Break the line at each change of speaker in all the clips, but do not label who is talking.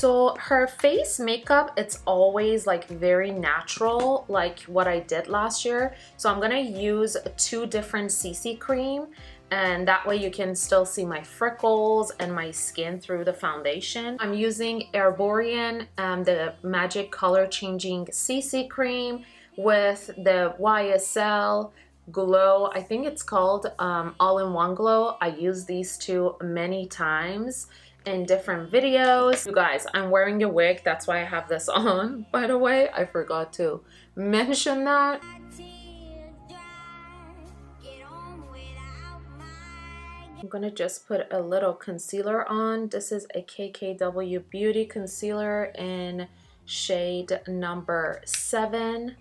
So her face makeup, it's always like very natural, like what I did last year. So I'm gonna use 2 different CC cream, and that way you can still see my freckles and my skin through the foundation. I'm using Herborian, the Magic Color Changing CC cream with the YSL Glow, I think it's called All-in-One Glow. I use these 2 many times in different videos. You guys, I'm wearing a wig, that's why I have this on, by the way. I forgot to mention that. I'm gonna just put a little concealer on. This is a KKW Beauty concealer in shade number 7.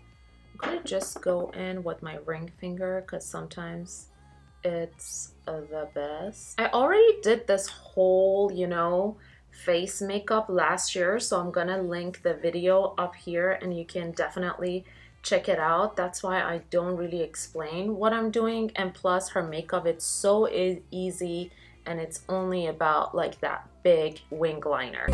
I'm gonna just go in with my ring finger because sometimes it's the best. I already did this whole, you know, face makeup last year, so I'm gonna link the video up here and you can definitely check it out. That's why I don't really explain what I'm doing, and plus her makeup, it's so easy and it's only about like that big wing liner.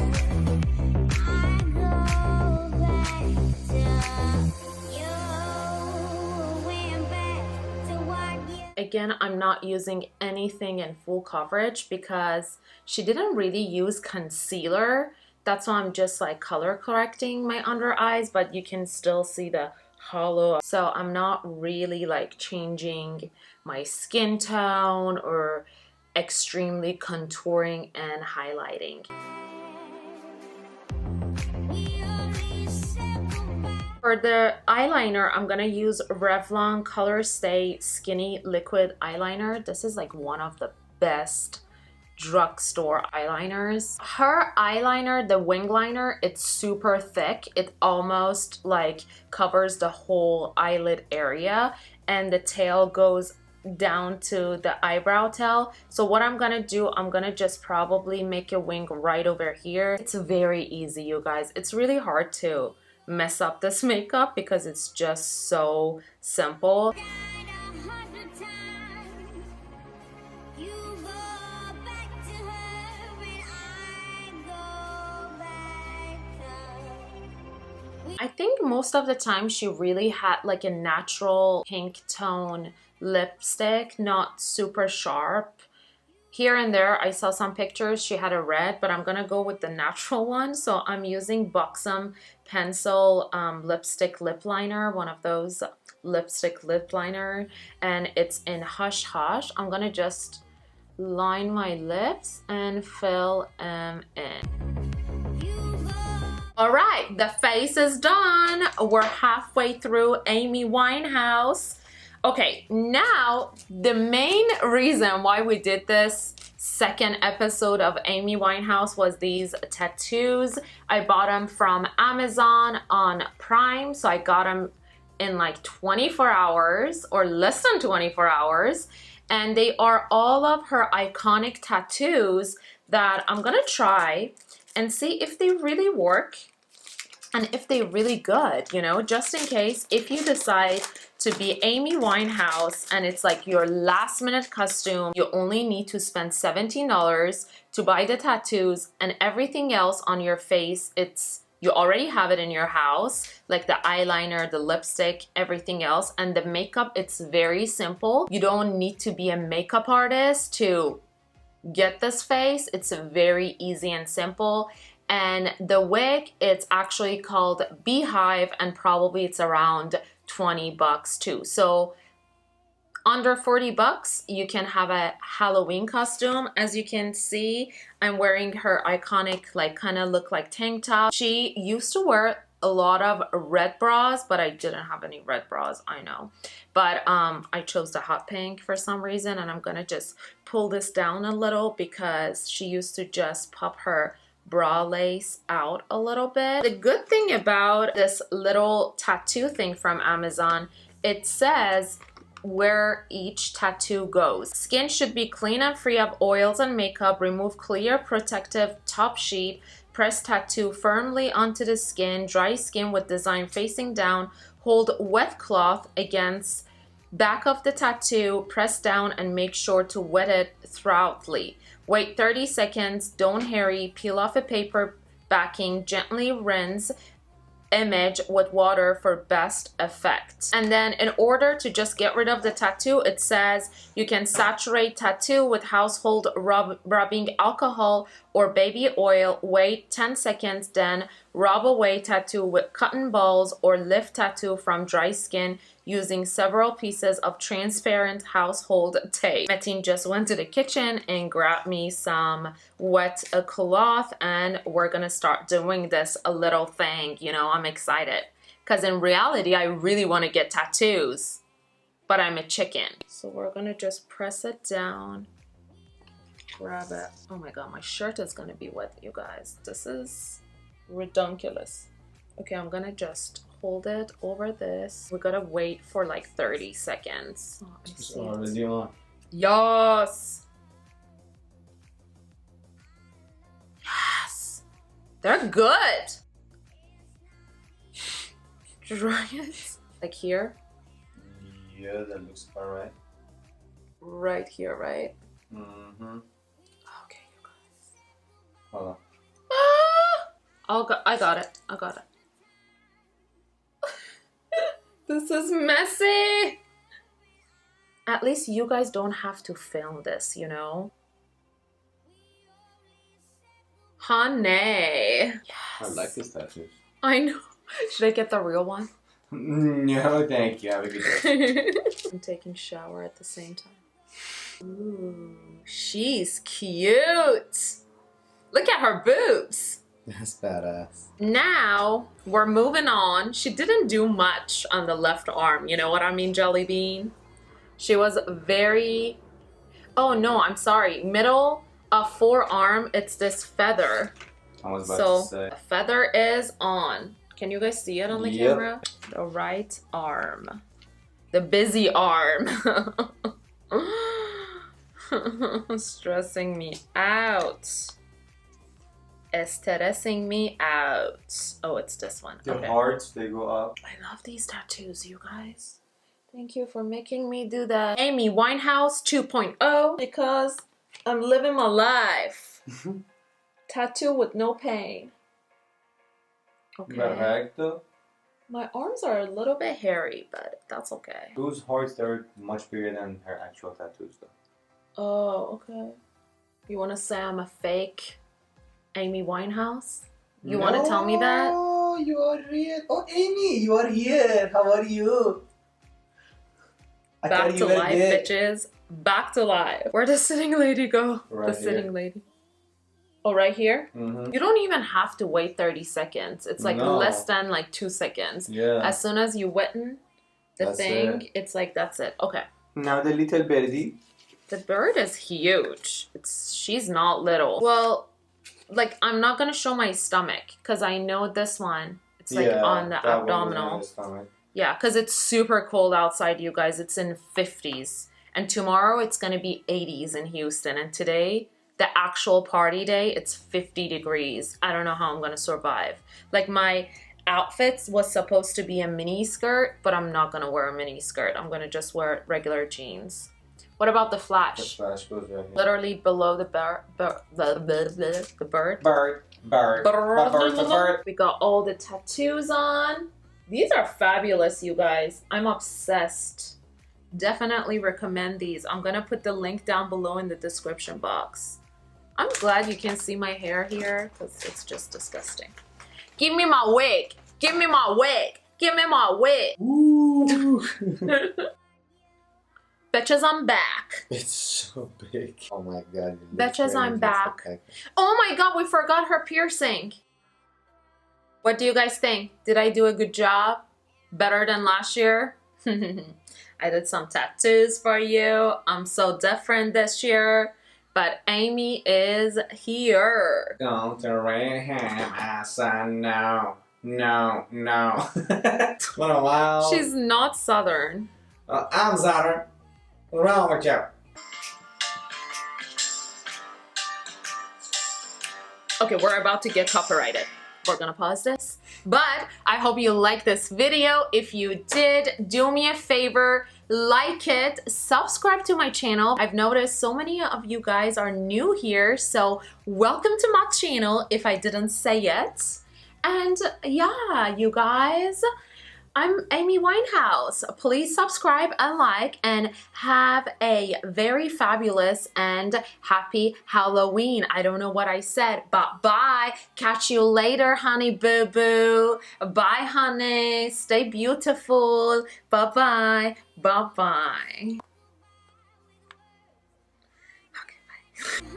Again, I'm not using anything in full coverage because she didn't really use concealer. That's why I'm just like color correcting my under eyes, but you can still see the hollow. So I'm not really like changing my skin tone or extremely contouring and highlighting. For the eyeliner, I'm gonna use Revlon Color Stay Skinny Liquid Eyeliner. This is like one of the best drugstore eyeliners. Her eyeliner, the wing liner, it's super thick. It almost like covers the whole eyelid area, and the tail goes down to the eyebrow tail. So what I'm gonna do, I'm gonna just probably make a wing right over here. It's very easy, you guys. It's really hard to mess up this makeup because it's just so simple. I think most of the time she really had like a natural pink tone lipstick, not super sharp. Here and there I saw some pictures she had a red, but I'm gonna go with the natural one. So I'm using Buxom Pencil lipstick lip liner, one of those lipstick lip liner, and it's in Hush Hush. I'm gonna just line my lips and fill them in. All right, the face is done. We're halfway through Amy Winehouse. Okay, now the main reason why we did this second episode of Amy Winehouse was these tattoos. I bought them from Amazon on Prime, so I got them in like 24 hours or less than 24 hours. And they are all of her iconic tattoos that I'm gonna try and see if they really work and if they're really good, you know, just in case if you decide to be Amy Winehouse and it's like your last minute costume, you only need to spend $17 to buy the tattoos, and everything else on your face, you already have it in your house, like the eyeliner, the lipstick, everything else. And the makeup, it's very simple. You don't need to be a makeup artist to get this face. It's very easy and simple. And the wig, it's actually called Beehive, and probably it's around 20 bucks too. So under 40 bucks, you can have a Halloween costume. As you can see, I'm wearing her iconic, like kind of look like tank top. She used to wear a lot of red bras, but I didn't have any red bras, I know. But I chose the hot pink for some reason, and I'm gonna just pull this down a little because she used to just pop her bra lace out a little bit. The good thing about this little tattoo thing from Amazon, it says where each tattoo goes. Skin should be clean and free of oils and makeup. Remove clear protective top sheet. Press tattoo firmly onto the skin. Dry skin with design facing down. Hold wet cloth against back of the tattoo. Press down and make sure to wet it thoroughly. Wait 30 seconds, don't hurry, peel off a paper backing, gently rinse image with water for best effect. And then in order to just get rid of the tattoo, it says you can saturate tattoo with household rubbing alcohol or baby oil, wait 10 seconds, then rub away tattoo with cotton balls or lift tattoo from dry skin using several pieces of transparent household tape. Metin just went to the kitchen and grabbed me some wet cloth, and we're gonna start doing this little thing. You know, I'm excited because in reality I really want to get tattoos, but I'm a chicken. So we're gonna just press it down, grab it. Oh my god, my shirt is gonna be wet, you guys. This is ridiculous. Okay, I'm gonna just hold it over this. We gotta wait for like 30 seconds. Oh,
it's already on.
Yes! Yes! They're good! Dry it. Like here?
Yeah, that looks alright.
Right here, right?
Mm-hmm.
Okay, you guys.
Hold on.
Ah! I got it. I got it. This is messy. At least you guys don't have to film this, you know? Honey. Yes.
I like this tattoo.
I know. Should I get the real one?
No, thank you. Have a good day.
I'm taking shower at the same time. Ooh, she's cute. Look at her boobs.
That's badass.
Now we're moving on. She didn't do much on the left arm. You know what I mean, Jelly Bean? She was very... Oh no, I'm sorry. Middle of forearm, it's this feather.
I was about to say.
The feather is on. Can you guys see it on the camera? The right arm. The busy arm. Stressing me out. Stressing me out. Oh, it's this one.
The
okay.
hearts, they go up.
I love these tattoos, you guys. Thank you for making me do that. Amy Winehouse 2.0 because I'm living my life. Tattoo with no pain. Okay.
You got a rag though?
My arms are a little bit hairy, but that's okay.
Those hearts, they're much bigger than her actual tattoos though.
Oh, okay. You want to say I'm a fake Amy Winehouse? You want to tell me that?
Oh, you are real. Oh, Amy, you are here. How are you?
Back to life, bitches. Back to life. Where'd the sitting lady go?
Right
the sitting lady. Oh, right here?
Mm-hmm.
You don't even have to wait 30 seconds. It's like less than like 2 seconds.
Yeah.
As soon as you witten the thing, it's like, that's it. Okay.
Now the little birdie.
The bird is huge. She's not little. Well, like, I'm not gonna show my stomach because I know this one. It's like on the abdominal. Yeah, because it's super cold outside, you guys. It's in 50s. And tomorrow it's gonna be 80s in Houston. And today, the actual party day, it's 50 degrees. I don't know how I'm gonna survive. Like, my outfits was supposed to be a mini skirt, but I'm not gonna wear a mini skirt. I'm gonna just wear regular jeans. What about the flash?
The flash goes right here.
Literally below the bird.
Bird.
We got all the tattoos on. These are fabulous, you guys. I'm obsessed. Definitely recommend these. I'm gonna put the link down below in the description box. I'm glad you can see my hair here because it's just disgusting. Give me my wig. Give me my wig. Give me my wig.
Ooh.
Betches, I'm back.
It's so big. Oh my god.
Betches, I'm back. Oh my god, we forgot her piercing. What do you guys think? Did I do a good job? Better than last year? I did some tattoos for you. I'm so different this year. But Amy is here.
Don't Rehab, I said no. No, no. What a while.
She's not Southern.
I'm Southern. What's wrong with you?
Okay, we're about to get copyrighted. we're gonna pause this. But I hope you liked this video. If you did, do me a favor, like it, subscribe to my channel. I've noticed so many of you guys are new here, so welcome to my channel if I didn't say it. And yeah, you guys, I'm Amy Winehouse. Please subscribe and like, and have a very fabulous and happy Halloween. I don't know what I said, but bye. Catch you later, honey boo boo. Bye, honey. Stay beautiful. Bye bye. Bye bye. Okay, bye.